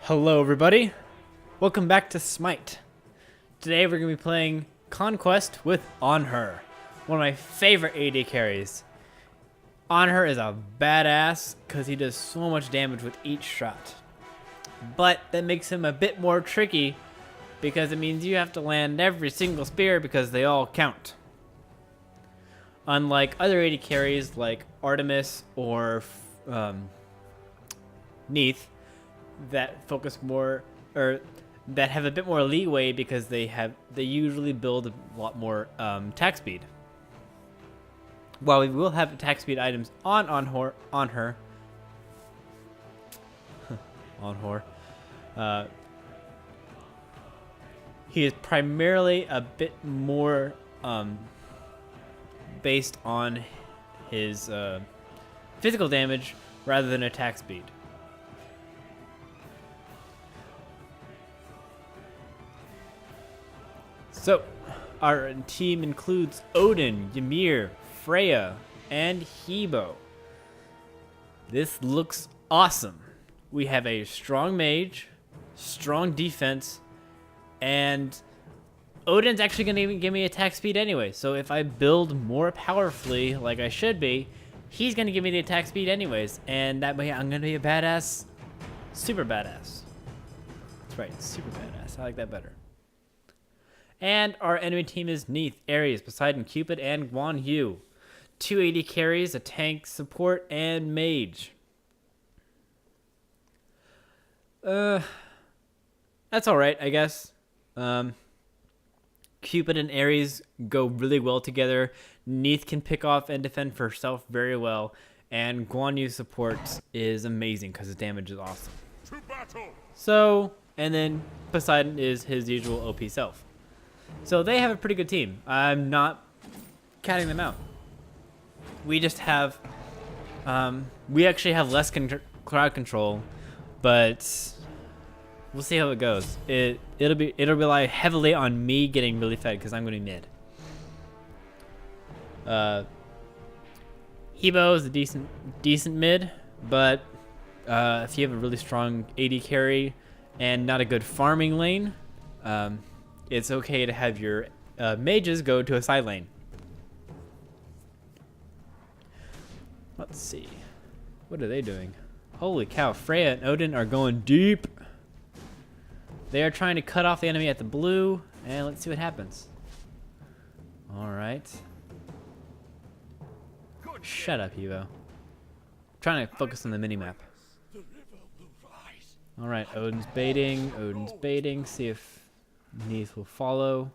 Hello everybody, welcome back to Smite. Today we're going to be playing Conquest with Anhur, one of my favorite AD carries. Anhur is a badass because he does so much damage with each shot. But that makes him a bit more tricky because it means you have to land every single spear because they all count. Unlike other AD carries like Artemis or Neith, that focus more or that have a bit more leeway because they usually build a lot more attack speed. While we will have attack speed items on Anhur, he is primarily a bit more based on his physical damage rather than attack speed. So, our team includes Odin, Ymir, Freya, and Hebo. This looks awesome. We have a strong mage, strong defense, and Odin's actually going to give me attack speed anyway. So if I build more powerfully, like I should be, he's going to give me the attack speed anyways. And that way I'm going to be a badass, super badass. That's right, super badass. I like that better. And our enemy team is Neith, Ares, Poseidon, Cupid, and Guan Yu. 2 AD carries, a tank, support, and mage. That's alright, I guess. Cupid and Ares go really well together. Neith can pick off and defend for herself very well. And Guan Yu's support is amazing because his damage is awesome. So, and then Poseidon is his usual OP self. So they have a pretty good team. I'm not counting them out. We just have, we actually have less crowd control, but we'll see how it goes. It'll rely heavily on me getting really fed because I'm going to be mid. Hebo is a decent mid, but if you have a really strong AD carry and not a good farming lane, it's okay to have your mages go to a side lane. Let's see. What are they doing? Holy cow, Freya and Odin are going deep. They are trying to cut off the enemy at the blue, and let's see what happens. Alright. Shut up, Hebo. I'm trying to focus on the minimap. Alright, Odin's baiting. See if Neith will follow.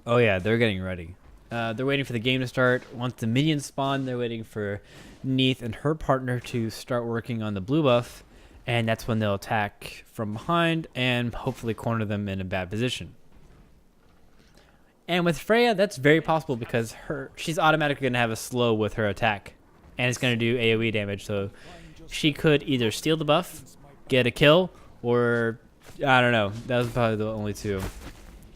Oh yeah, they're getting ready. They're waiting for the game to start. Once the minions spawn, they're waiting for Neith and her partner to start working on the blue buff, and that's when they'll attack from behind and hopefully corner them in a bad position. And with Freya, that's very possible because she's automatically going to have a slow with her attack, and it's going to do AoE damage, so she could either steal the buff, get a kill, or I don't know. That was probably the only two.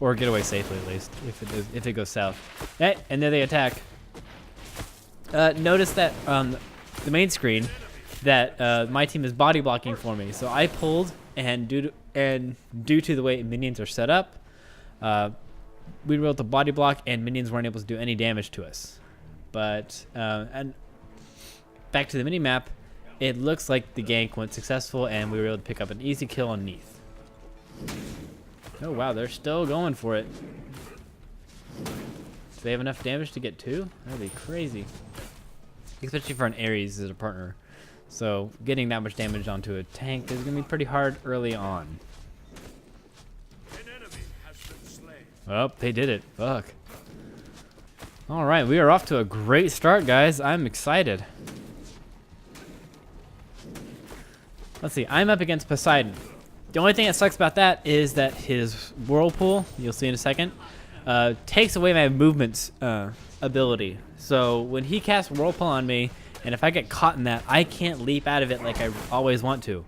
Or get away safely at least if it goes south. Hey, and there they attack. Notice that the main screen that my team is body blocking for me. So I pulled, and due to the way minions are set up, we were able to body block, and minions weren't able to do any damage to us. But and back to the mini map. It looks like the gank went successful, and we were able to pick up an easy kill on Neith. Oh wow, they're still going for it. Do they have enough damage to get 2? That'd be crazy. Especially for an Ares as a partner. So getting that much damage onto a tank is going to be pretty hard early on. Oh, they did it. Fuck. Alright, we are off to a great start, guys. I'm excited. Let's see, I'm up against Poseidon. The only thing that sucks about that is that his whirlpool, you'll see in a second, takes away my movement ability. So when he casts whirlpool on me, and if I get caught in that, I can't leap out of it like I always want to,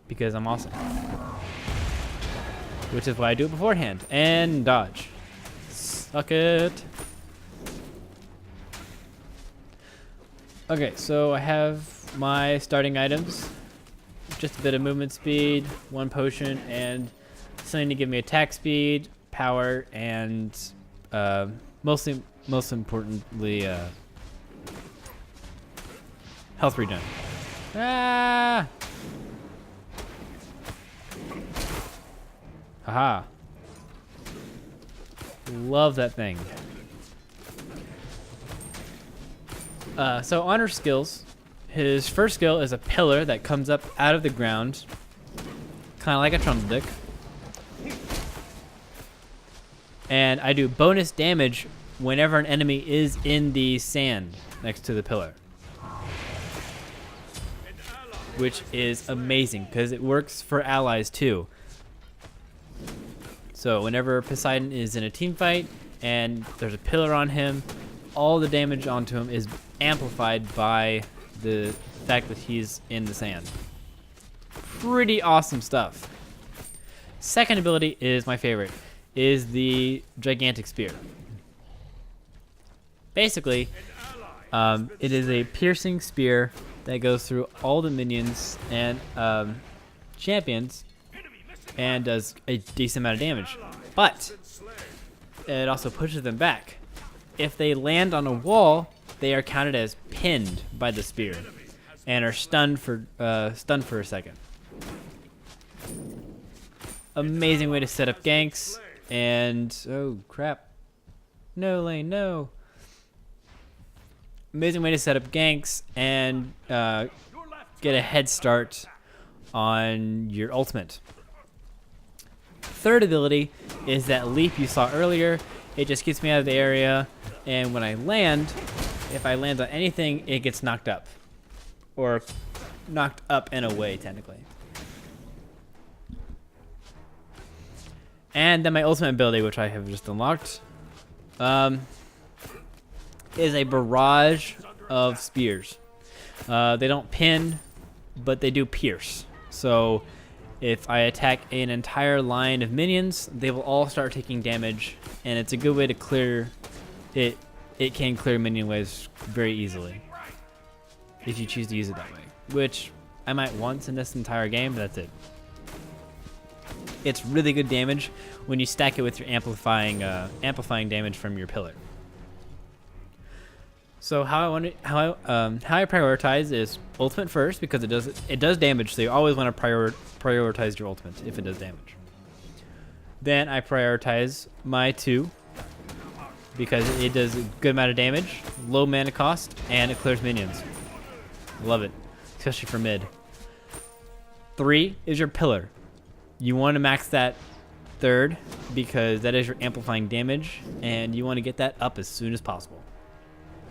because I'm awesome. Which is why I do it beforehand. And dodge. Suck it. Okay, so I have my starting items. Just a bit of movement speed, 1 potion, and something to give me attack speed, power, and most importantly, health regen. Ah! Haha. Love that thing. So Anhur skills. His first skill is a pillar that comes up out of the ground, kind of like a trundle dick. And I do bonus damage whenever an enemy is in the sand next to the pillar, which is amazing because it works for allies too. So whenever Poseidon is in a team fight and there's a pillar on him, all the damage onto him is amplified by the fact that he's in the sand. Pretty awesome stuff. Second ability is my favorite, is the gigantic spear. Basically, it is a piercing spear that goes through all the minions and champions and does a decent amount of damage. But it also pushes them back. If they land on a wall, they are counted as pinned by the spear and are stunned for a second. Amazing way to set up ganks, and oh crap, no lane, no. Amazing way to set up ganks and get a head start on your ultimate. Third ability is that leap you saw earlier. It just gets me out of the area, and when I land, if I land on anything, it gets knocked up. Or knocked up and away, technically. And then my ultimate ability, which I have just unlocked, is a barrage of spears. They don't pin, but they do pierce. So if I attack an entire line of minions, they will all start taking damage, and it's a good way to clear it. It can clear minion waves very easily if you choose to use it that way, which I might once in this entire game, but that's it. It's really good damage when you stack it with your amplifying damage from your pillar. So how I prioritize is ultimate first, because it does damage, so you always want to prioritize your ultimate if it does damage. Then I prioritize my 2, because it does a good amount of damage, low mana cost, and it clears minions. Love it, especially for mid. 3 is your pillar. You want to max that third, because that is your amplifying damage, and you want to get that up as soon as possible.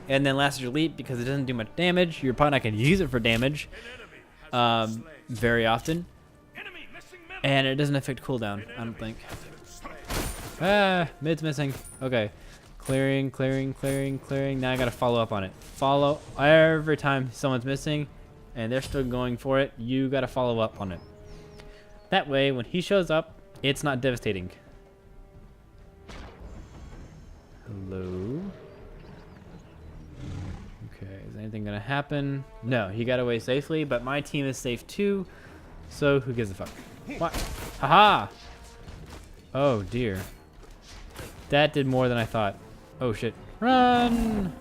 And then last is your leap, because it doesn't do much damage. You're probably not going to use it for damage very often. And it doesn't affect cooldown, I don't think. Ah, mid's missing. Okay. Clearing. Now I got to follow up on it. Follow every time someone's missing and they're still going for it. You got to follow up on it. That way, when he shows up, it's not devastating. Hello? Okay, is anything gonna happen? No, he got away safely, but my team is safe too, so who gives a fuck? What? Haha! Oh dear. That did more than I thought. Oh shit. Run!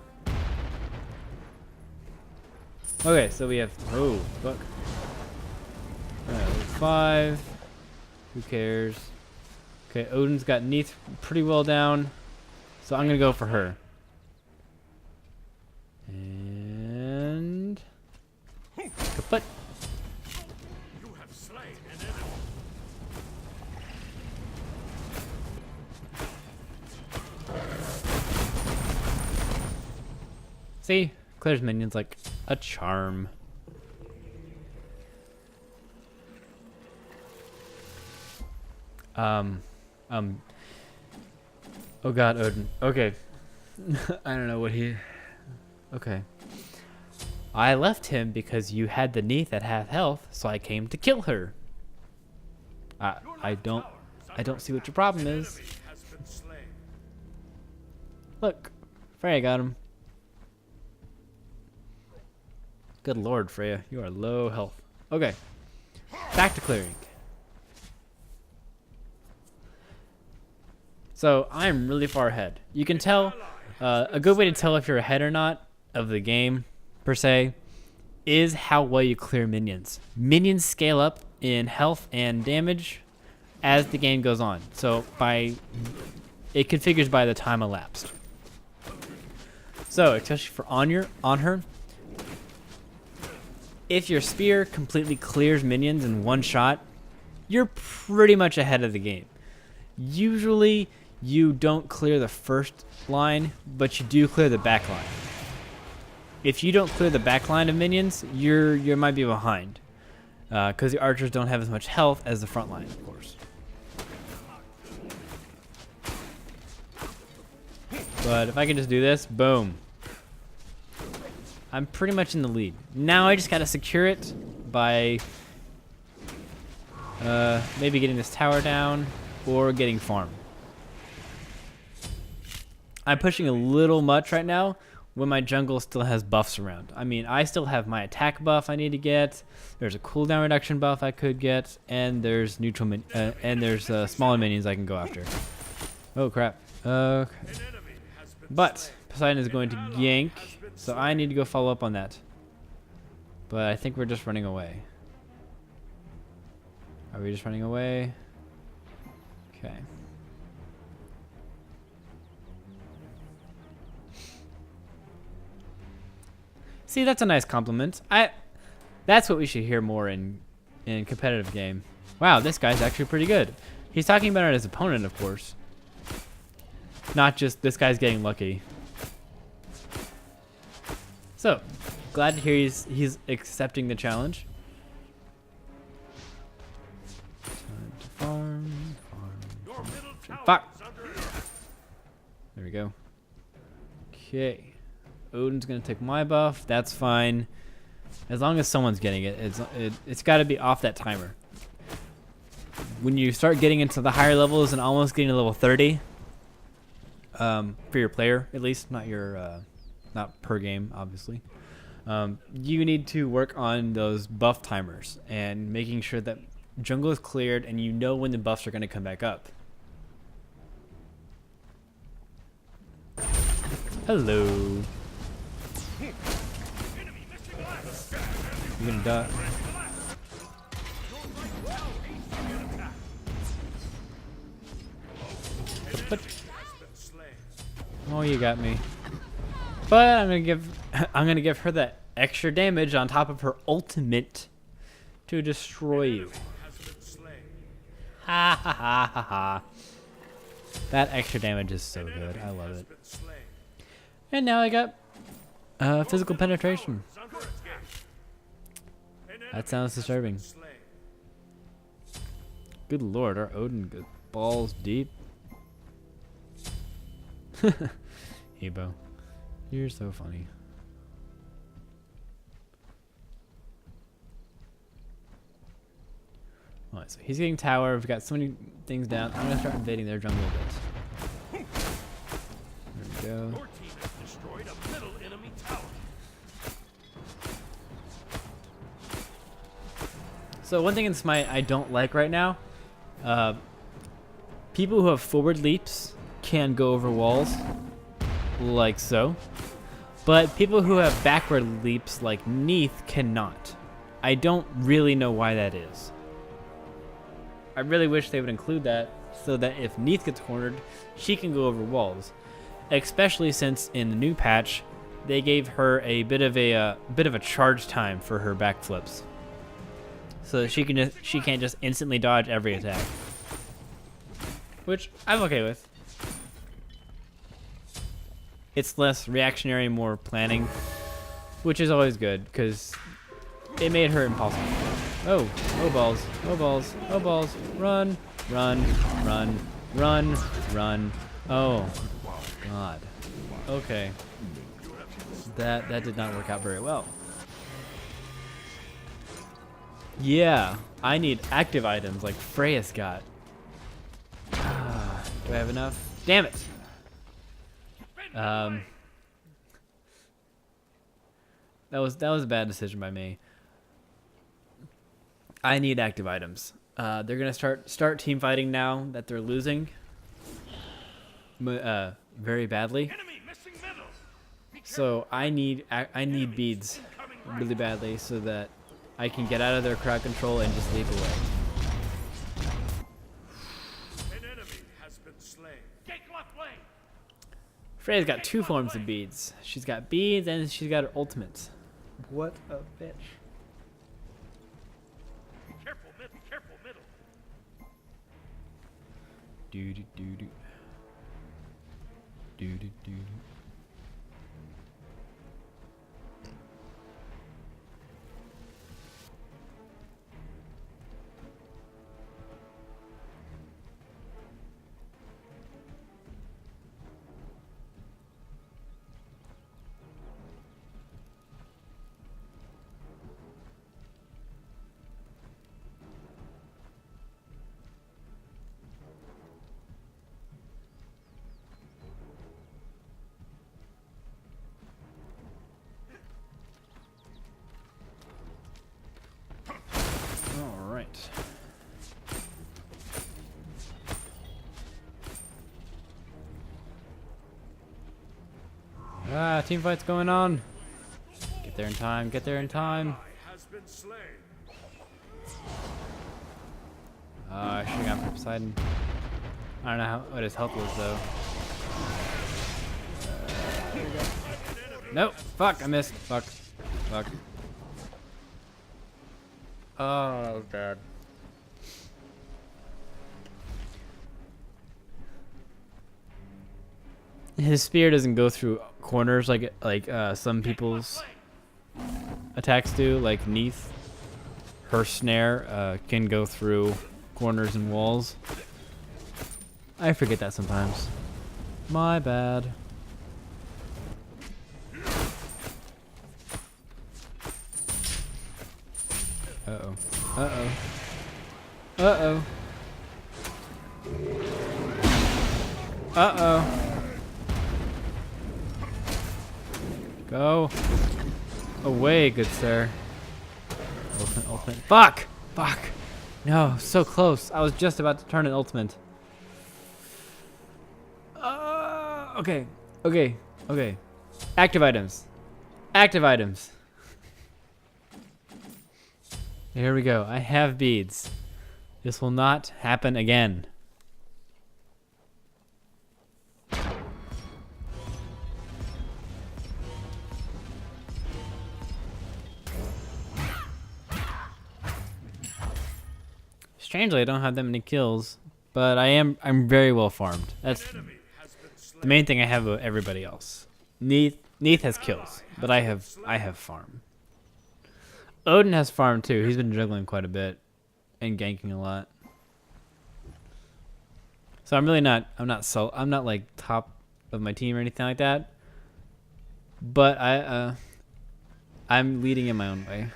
Okay, so we have, oh, fuck. Alright, level 5. Who cares? Okay, Odin's got Neith pretty well down, so I'm gonna go for her. And kaput. You have slain an enemy. See, clears minions like a charm. Oh god, Odin. Okay. I don't know what he... Okay. I left him because you had the Neith at half health, so I came to kill her. I don't see what your problem is. Look, Freya got him. Good lord, Freya. You are low health. Okay. Back to clearing. So I'm really far ahead. You can tell, a good way to tell if you're ahead or not of the game, per se, is how well you clear minions. Minions scale up in health and damage as the game goes on. So it configures by the time elapsed. So especially for Anhur, if your spear completely clears minions in one shot, you're pretty much ahead of the game. Usually you don't clear the first line, but you do clear the back line. If you don't clear the back line of minions, you might be behind, because the archers don't have as much health as the front line, of course. But if I can just do this, boom. I'm pretty much in the lead. Now I just gotta secure it by maybe getting this tower down or getting farm. I'm pushing a little much right now when my jungle still has buffs around. I mean, I still have my attack buff I need to get. There's a cooldown reduction buff I could get, and there's smaller minions I can go after. Oh crap. Okay. But Poseidon is going to gank, so I need to go follow up on that. But I think we're just running away. Are we just running away? Okay. See, that's a nice compliment. That's what we should hear more in competitive game. Wow, this guy's actually pretty good. He's talking about his opponent, of course. Not just this guy's getting lucky. So, glad to hear he's accepting the challenge. Time to farm. Fuck. There we go. Okay. Odin's gonna take my buff. That's fine, as long as someone's getting it. It's got to be off that timer. When you start getting into the higher levels and almost getting to level 30, for your player at least, not per game, obviously. You need to work on those buff timers and making sure that jungle is cleared and you know when the buffs are going to come back up. Hello. You're gonna die. Oh, you got me. But I'm gonna give her that extra damage on top of her ultimate to destroy you. Ha ha ha ha ha. That extra damage is so good. I love it. And now I got physical penetration. That sounds disturbing. Good lord, our Odin goes balls deep. Hebo, you're so funny. Alright, so he's getting tower. We've got so many things down. I'm gonna start invading their jungle a bit. There we go. So one thing in Smite I don't like right now, people who have forward leaps can go over walls, like so, but people who have backward leaps like Neith cannot. I don't really know why that is. I really wish they would include that so that if Neith gets cornered, she can go over walls, especially since in the new patch they gave her a bit of a charge time for her backflips. So she can't just instantly dodge every attack, which I'm okay with. It's less reactionary, more planning, which is always good because it made her impossible. Oh balls, oh balls, oh balls! Run, run, run, run, run! Oh God. Okay, that did not work out very well. Yeah, I need active items like Freya's got. Do I have enough? Damn it! That was a bad decision by me. I need active items. They're gonna start team fighting now that they're losing. Very badly. So I need beads really badly so that I can get out of their crowd control and just leap away. An enemy has been slain. Take left lane. Freya's got 2 forms of beads. She's got beads and she's got her ultimate. What a bitch. Careful middle, careful middle. Do do do do. Do do do do. Ah, team fight's going on. Get there in time, get there in time. Has been slain. I should have gone for Poseidon. I don't know what his health was though. Nope, fuck, I missed. Fuck. Oh, that was bad. His spear doesn't go through corners like some people's attacks do. Like Neath, her snare can go through corners and walls. I forget that sometimes. My bad. Uh-oh. Uh-oh. Uh-oh. Uh-oh. Go away, good sir. Ultimate. Fuck! Fuck! No, so close. I was just about to turn an ultimate. Okay. Active items. Here we go. I have beads. This will not happen again. Strangely, I don't have that many kills, but I'm very well farmed. That's the main thing I have with everybody else. Neath has kills, but I have farm. Odin has farm too. He's been juggling quite a bit and ganking a lot. So I'm not like top of my team or anything like that. But I'm leading in my own way.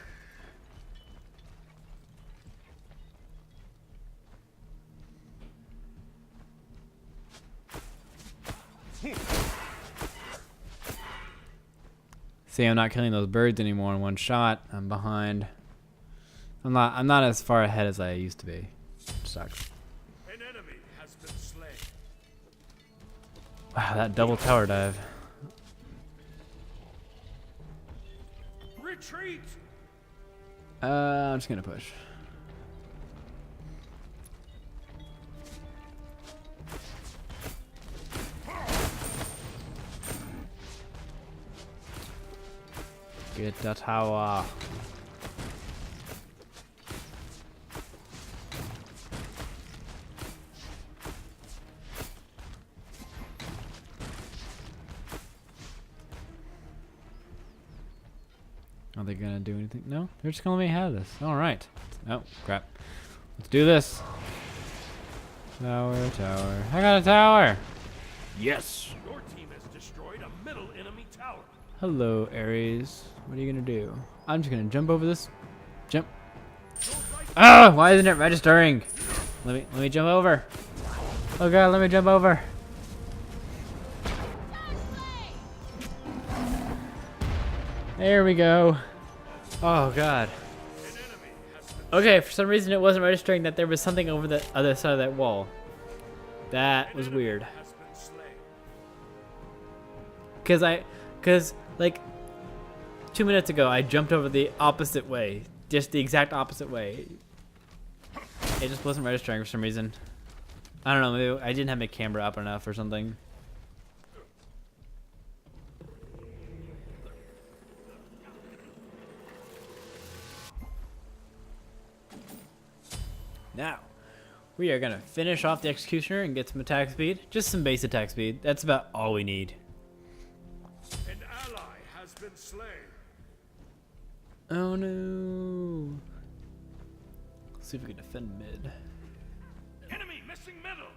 See, I'm not killing those birds anymore in one shot. I'm behind. I'm not as far ahead as I used to be. Sucks. An enemy has been slain. Wow, that double tower dive. Retreat. I'm just gonna push. Get the tower. Are they gonna do anything? No, they're just gonna let me have this. All right. Oh crap. Let's do this. Tower. I got a tower. Yes. Your team has destroyed a middle enemy tower. Hello, Ares. What are you gonna do? I'm just gonna jump over this. Jump. Ah! Why isn't it registering? Let me jump over. Oh god, let me jump over. There we go. Oh god. Okay, for some reason it wasn't registering that there was something over the other side of that wall. That was weird. Has been slain. Cause like 2 minutes ago I jumped over the opposite way. Just the exact opposite way. It just wasn't registering for some reason. I don't know, maybe I didn't have my camera up enough or something. Now, we are gonna finish off the Executioner and get some attack speed. Just some base attack speed. That's about all we need. An ally has been slain. Oh no. Let's see if we can defend mid. Enemy missing middle.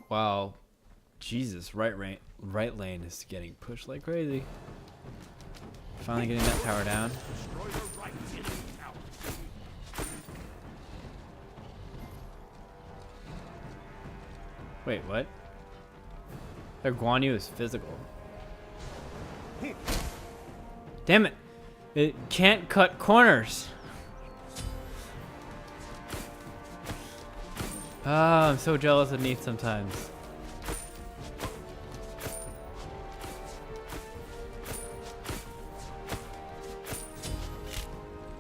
Wow. Jesus, right lane is getting pushed like crazy. Finally getting that tower down. Destroy the right enemy tower. Wait, what? Their Guan Yu is physical. Damn it! It can't cut corners! Ah, I'm so jealous of Neath sometimes.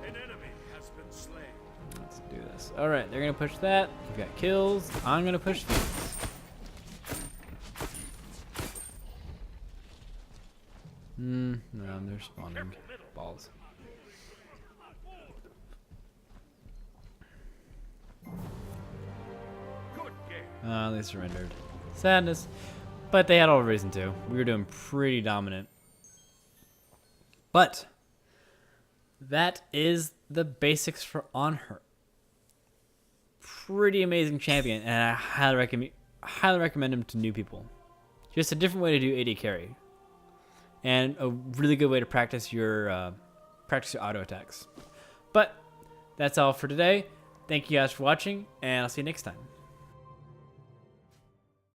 An enemy has been slain. Let's do this. Alright, they're gonna push that. We got kills. I'm gonna push these. No, they're spawning balls. Good game. They surrendered. Sadness. But they had all reason to. We were doing pretty dominant. But that is the basics for Anhur. Pretty amazing champion, and I highly recommend him to new people. Just a different way to do AD carry. And a really good way to practice your auto attacks. But that's all for today. Thank you guys for watching, and I'll see you next time.